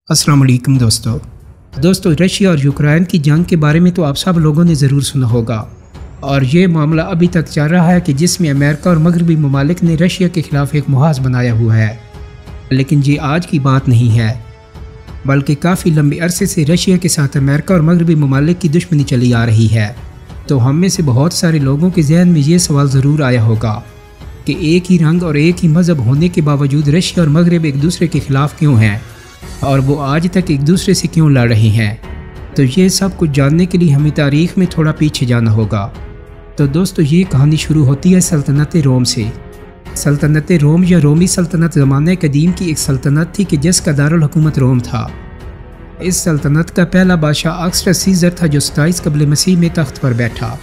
अस्सलाम वालेकुम दोस्तों रशिया और यूक्रेन की जंग के बारे में तो आप सब लोगों ने ज़रूर सुना होगा और ये मामला अभी तक चल रहा है कि जिसमें अमेरिका और मगरबी ममालिक ने रशिया के ख़िलाफ़ एक मुहाज़ बनाया हुआ है। लेकिन ये आज की बात नहीं है, बल्कि काफ़ी लंबे अरसे से रशिया के साथ अमेरिका और मगरबी ममालिक की दुश्मनी चली आ रही है। तो हम में से बहुत सारे लोगों के जहन में ये सवाल ज़रूर आया होगा कि एक ही रंग और एक ही मज़हब होने के बावजूद रशिया और मगरब एक दूसरे के ख़िलाफ़ क्यों हैं और वो आज तक एक दूसरे से क्यों लड़ रहे हैं। तो ये सब कुछ जानने के लिए हमें तारीख़ में थोड़ा पीछे जाना होगा। तो दोस्तों ये कहानी शुरू होती है सल्तनत रोम से। सल्तनत रोम या रोमी सल्तनत ज़माने कदीम की एक सल्तनत थी कि जिसका दारुल हुकूमत रोम था। इस सल्तनत का पहला बादशाह अगस्टस सीज़र था जो 27 कबल मसीह में तख्त पर बैठा।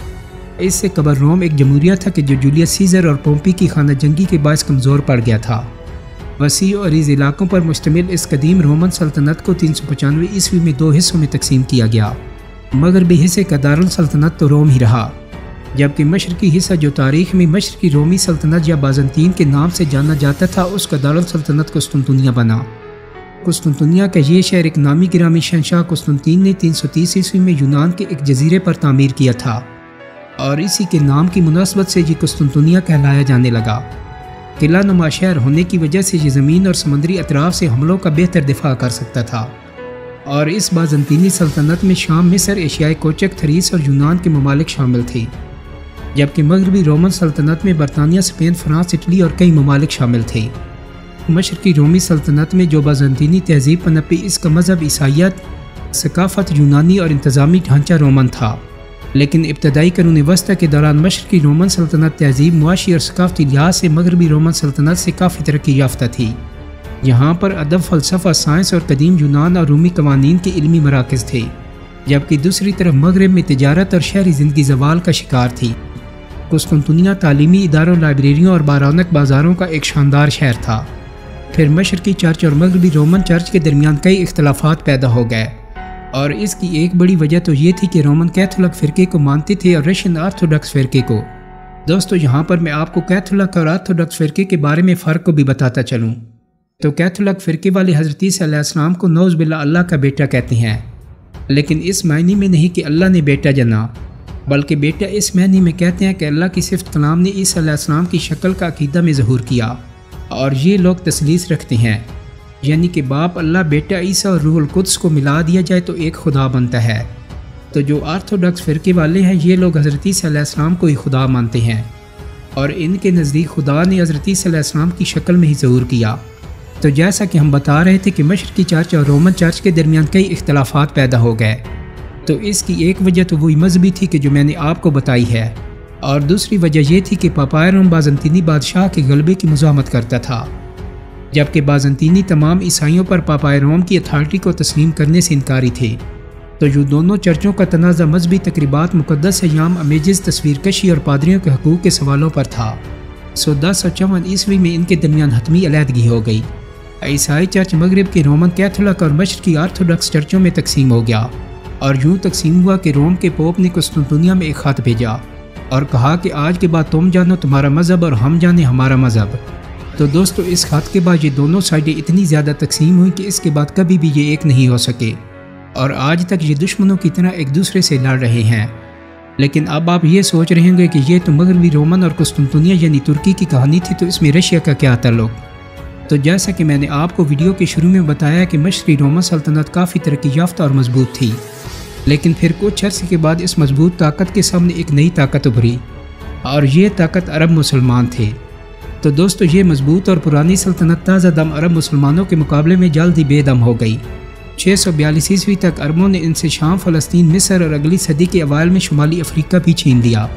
इससे कबल रोम एक जमहूरिया था कि जो जूलियस सीज़र और पोम्पी की खाना जंगी के बायस कमज़ोर पड़ गया था। वसी और इस इलाकों पर मुश्तमिल इस कदीम रोमन सल्तनत को 395 ईस्वी में 2 हिस्सों में तकसीम किया गया। मगरबी हिस्से का दारुल सल्तनत तो रोम ही रहा, जबकि मशरकी हिस्सा जो तारीख़ में मशरकी रोमी सल्तनत या बाज़ंतीन के नाम से जाना जाता था उसका दारुल सल्तनत कुस्तुनतुनिया बना। कुस्तुनतुनिया का ये शहर एक नामी गिरामी शहंशाह कुस्तुनतीन ने 330 ईस्वी में यूनान के एक जजीरे पर तामीर किया था और इसी के नाम की मुनासबत से ये कुस्तुनतुनिया कहलाया जाने लगा। किला नुमा शहर होने की वजह से ये ज़मीन और समुद्री अतराफ से हमलों का बेहतर दिफा कर सकता था। और इस बाज़ंतीनी सल्तनत में शाम, मिस्र, एशियाई कोचक, थरीस और यूनान के ममालिक शामिल थे, जबकि मगरबी रोमन सल्तनत में बरतानिया, स्पेन, फ्रांस, इटली और कई ममालिक शामिल थे। मशरकी रोमी सल्तनत में जो बाज़ंतीनी तहजीब पनपी इसका मज़हब ईसाइयत, सकाफ़त यूनानी और इंतज़ामी ढांचा रोमन था। लेकिन इब्तदाई करूनी वस्ता के दौरान मशरकी रोमन सल्तनत तहजीब, मुआशी और सकाफ़ती लिहाज से मगरबी रोमन सल्तनत से काफ़ी तरक्की याफ्ता थी। यहाँ पर अदब, फ़लसफ़ा, साइंस और कदीम यूनान और रूमी कवानीन के इल्मी मराकज़ थे, जबकि दूसरी तरफ मगरब में तिजारत और शहरी ज़िंदगी ज़वाल का शिकार थी। कुस्तुनतुनिया तालीमी इदारों, लाइब्रेरियों और बारौनक बाज़ारों का एक शानदार शहर था। फिर मशरकी चर्च और मगरबी रोमन चर्च के दरमियान कई इख्तलाफात पैदा हो गए और इसकी एक बड़ी वजह तो ये थी कि रोमन कैथोलिक फ़िरके को मानते थे और रशियन आर्थोडॉक्स फ़िरके को। दोस्तों यहाँ पर मैं आपको कैथोलिक और आर्थोडॉक्स फ़िरके के बारे में फ़र्क को भी बताता चलूँ। तो कैथोलिक फ़िरके वाले हज़रत ईसा अलैहिस्सलाम को नौज़ बिल्लाह अल्लाह का बेटा कहते हैं, लेकिन इस मायने में नहीं कि अल्लाह ने बेटा जना, बल्कि बेटा इस मायने में कहते हैं कि अल्लाह की सिफ़त कलाम ने ईसा अलैहिस्सलाम की शक्ल का अक़ीदा में ज़हूर किया। और ये लोग तसलीस रखते हैं, यानी कि बाप अल्लाह, बेटा ईसा और रूहुल कुद्स को मिला दिया जाए तो एक खुदा बनता है। तो जो आर्थोडॉक्स फ़िरके वाले हैं ये लोग हज़रत ईसा अलैहिस्सलाम को ही खुदा मानते हैं और इनके नज़दीक खुदा ने हज़रत ईसा अलैहिस्सलाम की शक्ल में ही ज़हूर किया। तो जैसा कि हम बता रहे थे कि मशरकी चर्च और रोमन चर्च के दरमियान कई इख्तलाफात पैदा हो गए। तो इसकी एक वजह तो वही मजहबी थी कि जो मैंने आपको बताई है, और दूसरी वजह यह थी कि पापाए रोम बाज़ंतीनी बादशाह के गलबे की मुज़ाहमत करता था, जबकि बाज़ंतीनी तमाम ईसाइयों पर पापाए रोम की अथॉरिटी को तस्लीम करने से इनकारी थे। तो जो दोनों चर्चों का तनाज़ा मजहबी तकरीबात, मुक़द्दस अय्याम, अमेजिज़, तस्वीर कशी और पादरियों के हकूक़ के सवालों पर था। 1054 ईस्वी में इनके दरमियान हतमी अलहदगी हो गई। ईसाई चर्च मगरब के रोमन कैथोलिक और मशरकी आर्थोडॉक्स चर्चों में तकसीम हो गया और यूँ तकसीम हुआ कि रोम के पोप ने कुस्तुनतुनिया में एक ख़त भेजा और कहा कि आज के बाद तुम जानो तुम्हारा मज़हब और हम जाने हमारा मज़हब। तो दोस्तों इस ख़त के बाद ये दोनों साइडें इतनी ज़्यादा तकसीम हुई कि इसके बाद कभी भी ये एक नहीं हो सके और आज तक ये दुश्मनों की तरह एक दूसरे से लड़ रहे हैं। लेकिन अब आप ये सोच रहे होंगे कि ये तो मगरबी रोमन और कुस्तुनतुनिया यानी तुर्की की कहानी थी, तो इसमें रशिया का क्या ताल्लुक। तो जैसा कि मैंने आपको वीडियो के शुरू में बताया कि मशरकी रोमन सल्तनत काफ़ी तरक्की याफ्ता और मजबूत थी, लेकिन फिर कुछ अर्से के बाद इस मजबूत ताकत के सामने एक नई ताकत उभरी और ये ताकत अरब मुसलमान थे। तो दोस्तों ये मजबूत और पुरानी सल्तनत ताज़ा दम अरब मुसलमानों के मुकाबले में जल्द ही बेदम हो गई। 642 ईस्वी तक अरबों ने इनसे शाम, फ़लस्तीन, मिस्र और अगली सदी के अवाइल में शुमाली अफ्रीका भी छीन लिया।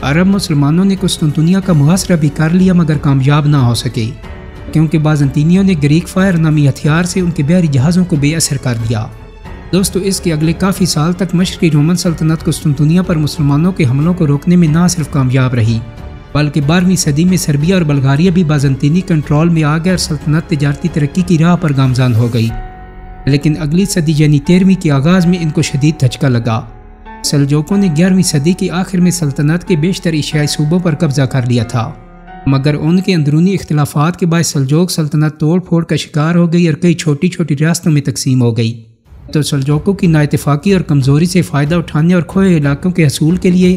अरब मुसलमानों ने कुस्तुनतुनिया का मुहासरा भी कर लिया मगर कामयाब ना हो सके, क्योंकि बाज़ंतीनियों ने ग्रीक फायर नामी हथियार से उनके बहरी जहाज़ों को बेअसर कर दिया। दोस्तों इसके अगले काफ़ी साल तक मशरकी रोमन सल्तनत कुस्तुनतुनिया पर मुसलमानों के हमलों को रोकने में ना सिर्फ कामयाब रही, बल्कि 12वीं सदी में सर्बिया और बल्गारिया भी बाज़ंतीनी कंट्रोल में आ गए और सल्तनत तिजारती तरक्की की राह पर गामज़ान हो गई। लेकिन अगली सदी यानी 13वीं के आगाज़ में इनको शदीद धचका लगा। सल्जोकों ने 11वीं सदी के आखिर में सल्तनत के बेशतर एशियाई सूबों पर कब्जा कर लिया था مگر ان کے اندرونی اختلافات کے باعث سلجوق سلطنت توڑ پھوڑ کا شکار ہو گئی اور کئی چھوٹی چھوٹی ریاستوں میں تقسیم ہو گئی۔ تو سلجوقوں کی نااتفاقی اور کمزوری سے فائدہ اٹھانے اور کھوئے علاقوں کے حصول کے لیے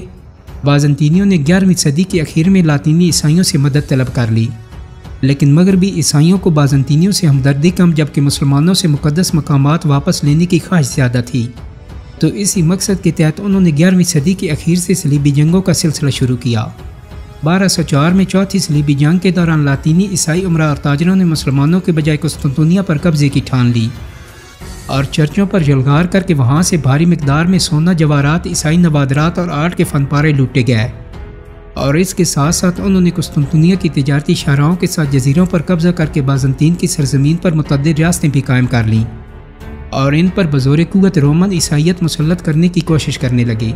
بازنطینیوں نے 11ویں صدی کے اخیر میں لاطینی عیسائیوں سے مدد طلب کر لی، لیکن مغربی عیسائیوں کو بازنطینیوں سے ہمدردی کم جبکہ مسلمانوں سے مقدس مقامات واپس لینے کی خواہش زیادہ تھی۔ تو اسی مقصد کے تحت انہوں نے 11ویں صدی کے اخیر سے صلیبی جنگوں کا سلسلہ شروع کیا۔ 1204 میں چوتھی صلیبی جنگ کے دوران لاطینی عیسائی امراء اور تاجروں نے مسلمانوں کے بجائے قسطنطنیہ پر قبضے کی ٹھان لی اور چرچوں پر جلغار کر کے وہاں سے بھاری مقدار میں سونا، جواہرات، عیسائی نوادرات اور آرٹ کے فن پارے لوٹے گئے، اور اس کے ساتھ ساتھ انہوں نے قسطنطنیہ کی تجارتی شاہراہوں کے ساتھ جزیروں پر قبضہ کر کے بازنطین کی سرزمین پر متعدد ریاستیں بھی قائم کر لیں اور ان پر بزور قوت رومن عیسائیت مسلط کرنے کی کوشش کرنے لگے۔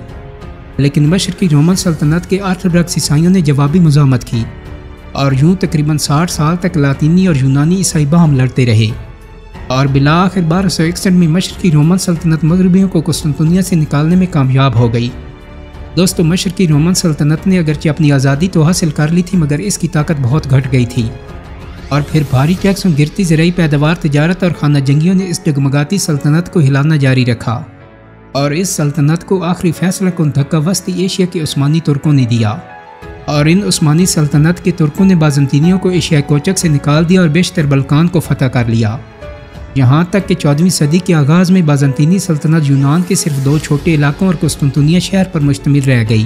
لیکن مشرقی رومن سلطنت کے آرتھوڈاکس عیسائیوں نے جوابی مزاحمت کی اور یوں تقریباً 60 سال تک لاطینی اور یونانی عیسائی باہم لڑتے رہے، اور بالآخر 1261 میں مشرقی رومن سلطنت مغربیوں کو قسطنطنیہ سے نکالنے میں کامیاب ہو گئی۔ دوستو، مشرقی رومن سلطنت نے اگرچہ اپنی آزادی تو حاصل کر لی تھی مگر اس کی طاقت بہت گھٹ گئی تھی، اور پھر بھاری ٹیکسوں، گرتی زرعی پیداوار، تجارت اور خانہ جنگیوں نے اس ڈگمگاتی سلطنت کو ہلانا جاری رکھا، اور اس سلطنت کو آخری فیصلہ کن دھکا وسطی ایشیا کے عثمانی ترکوں نے دیا، اور ان عثمانی سلطنت کے ترکوں نے بازنطینیوں کو ایشیائی کوچک سے نکال دیا اور بیشتر بلقان کو فتح کر لیا، یہاں تک کہ 14ویں صدی کے آغاز میں بازنطینی سلطنت یونان کے صرف 2 چھوٹے علاقوں اور قسطنطنیہ شہر پر مشتمل رہ گئی۔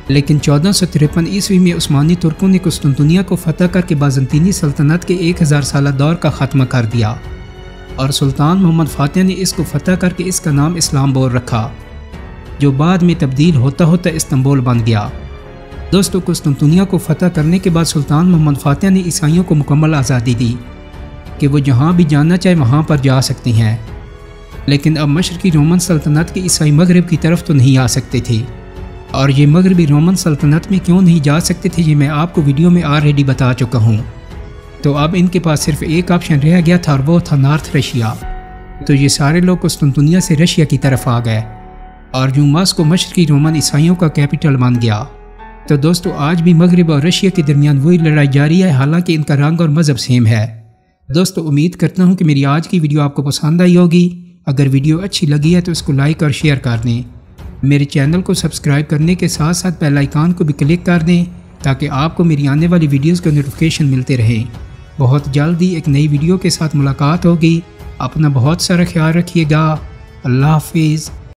لیکن 1453 عیسوی میں عثمانی ترکوں نے قسطنطنیہ کو فتح کر کے بازنطینی سلطنت کے 1000 سالہ دور کا خاتمہ کر دیا، اور سلطان محمد فاتح نے اس کو فتح کر کے اس کا نام اسلامبول رکھا، جو بعد میں تبدیل ہوتا ہوتا استنبول بن گیا۔ دوستو، قسطنطنیہ کو فتح کرنے کے بعد سلطان محمد فاتح نے عیسائیوں کو مکمل آزادی دی کہ وہ جہاں بھی جانا چاہے وہاں پر جا سکتے ہیں، لیکن اب مشرقی رومن سلطنت کے عیسائی مغرب کی طرف تو نہیں آ سکتے تھے، اور یہ مغربی رومن سلطنت میں کیوں نہیں جا سکتے تھے یہ میں آپ کو ویڈیو میں آلریڈی بتا چکا ہوں۔ تو اب ان کے پاس صرف ایک آپشن رہ گیا تھا اور وہ تھا نارتھ رشیا۔ تو یہ سارے لوگ قسطنطنیہ سے رشیا کی طرف آ گئے، اور یوں ماسکو مشرقی رومن عیسائیوں کا کیپٹل بن گیا۔ تو دوستو، آج بھی مغرب اور رشیا کے درمیان وہی لڑائی جاری ہے، حالانکہ ان کا رنگ اور مذہب سیم ہے۔ دوستو، امید کرتا ہوں کہ میری آج کی ویڈیو آپ کو پسند آئی ہوگی۔ اگر ویڈیو اچھی لگی ہے تو اس کو لائک اور شیئر کر دیں۔ میرے چینل کو سبسکرائب کرنے کے ساتھ ساتھ بیل آئیکن کو بھی کلک کر دیں تاکہ آپ کو میری آنے والی ویڈیوز کا نوٹیفیکیشن ملتے رہیں۔ بہت جلدی ایک نئی ویڈیو کے ساتھ ملاقات ہوگی۔ اپنا بہت سارا خیال رکھیے گا۔ اللہ حافظ۔